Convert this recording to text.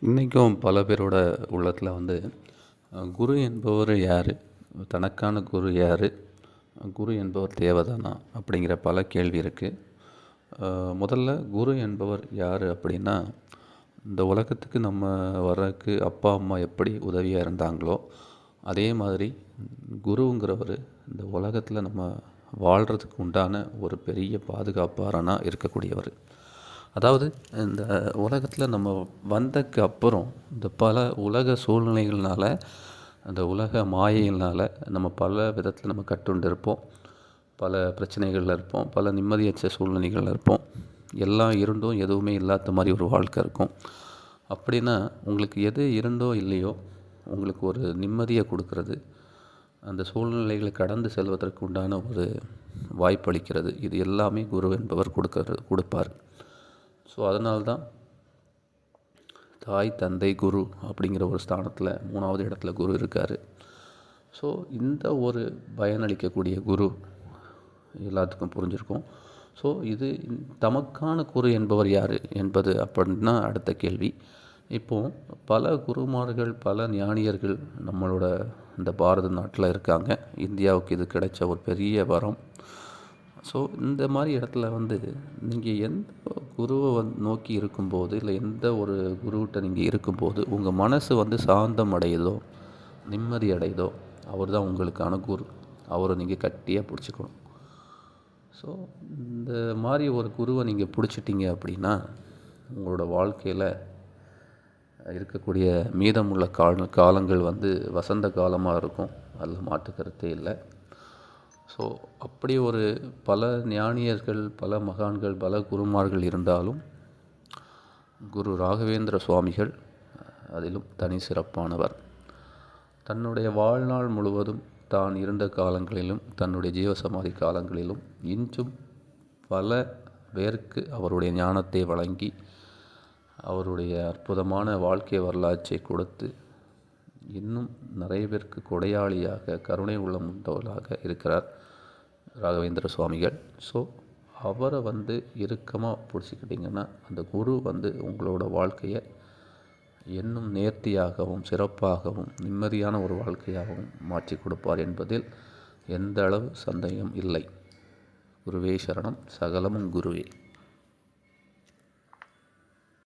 இன்றைக்கும் பல பேரோட உள்ளத்தில் குரு என்பவர் யார், தனக்கான குரு யார், குரு என்பவர் தேவைதானா அப்படிங்கிற பல கேள்வி இருக்குது. முதல்ல குரு என்பவர் யார் அப்படின்னா, இந்த உலகத்துக்கு நம்ம வர்றதுக்கு அப்பா அம்மா எப்படி உதவியாக இருந்தாங்களோ அதே மாதிரி குருங்கிறவர் இந்த உலகத்தில் நம்ம வாழ்கிறதுக்கு உண்டான ஒரு பெரிய பாதுகாப்பாரனாக இருக்கக்கூடியவர். அதாவது இந்த உலகத்தில் நம்ம வந்ததுக்கு அப்புறம் இந்த பல உலக சூழ்நிலைகள்னால, அந்த உலக மாயையினால் நம்ம பல விதத்தில் நம்ம கட்டுண்டு இருப்போம், பல பிரச்சனைகளில் இருப்போம், பல நிம்மதியற்ற சூழ்நிலைகளில் இருப்போம். எல்லாம் இருண்டும் எதுவுமே இல்லாத மாதிரி ஒரு வாழ்க்கை இருக்கும். அப்படின்னா உங்களுக்கு எது இருண்டோ இல்லையோ உங்களுக்கு ஒரு நிம்மதியை கொடுக்கறது, அந்த சூழ்நிலைகளை கடந்து செல்வதற்கு உண்டான ஒரு வாய்ப்பளிக்கிறது, இது எல்லாமே குரு என்பவர் கொடுப்பார். ஸோ அதனால்தான் தாய் தந்தை குரு அப்படிங்கிற ஒரு ஸ்தானத்தில் 3வது இடத்துல குரு இருக்கார். ஸோ இந்த ஒரு பயனளிக்கக்கூடிய குரு எல்லாத்துக்கும் புரிஞ்சிருக்கும். ஸோ இது தமக்கான குரு என்பவர் யார் என்பது அப்படின்னா அடுத்த கேள்வி. இப்போது பல குருமார்கள், பல ஞானியர்கள் நம்மளோட இந்த பாரத நாட்டில் இருக்காங்க. இந்தியாவுக்கு இது கிடைச்ச ஒரு பெரிய வரம். ஸோ இந்த மாதிரி இடத்துல நீங்கள் எந்த குருவை நோக்கி இருக்கும்போது, இல்லை எந்த ஒரு குருக்கிட்ட நீங்கள் இருக்கும்போது உங்கள் மனசு சாந்தம் அடையுதோ, நிம்மதி அடையுதோ, அவர் தான் உங்களுக்கான குரு. அவரை நீங்கள் கட்டியாக பிடிச்சிக்கணும். ஸோ இந்த மாதிரி ஒரு குருவை நீங்கள் பிடிச்சிட்டிங்க அப்படின்னா உங்களோட வாழ்க்கையில் இருக்கக்கூடிய மீதமுள்ள காலங்கள் வசந்த காலமாக இருக்கும், அதில் மாற்றுக்கருத்தே இல்லை. ஸோ அப்படி ஒரு பல ஞானியர்கள், பல மகான்கள், பல குருமார்கள் இருந்தாலும் குரு ராகவேந்திர சுவாமிகள் அதிலும் தனி சிறப்பானவர். தன்னுடைய வாழ்நாள் முழுவதும் தான் இருந்த காலங்களிலும், தன்னுடைய ஜீவசமாதி காலங்களிலும் இன்றும் பல பேருக்கு அவருடைய ஞானத்தை வழங்கி, அவருடைய அற்புதமான வாழ்க்கை வரலாற்றை கொடுத்து, இன்னும் நிறைய பேருக்கு கொடையாளியாக, கருணை உள்ளம் உண்டவராக இருக்கிறார் ராகவேந்திர சுவாமிகள். ஸோ அவரை இறுக்கமாக பிடிச்சிக்கிட்டிங்கன்னா அந்த குரு உங்களோட வாழ்க்கையை இன்னும் நேர்த்தியாகவும், சிறப்பாகவும், நிம்மதியான ஒரு வாழ்க்கையாகவும் மாற்றி கொடுப்பார் என்பதில் எந்த அளவு சந்தேகம் இல்லை. குருவே சரணம். சகலமும் குருவே.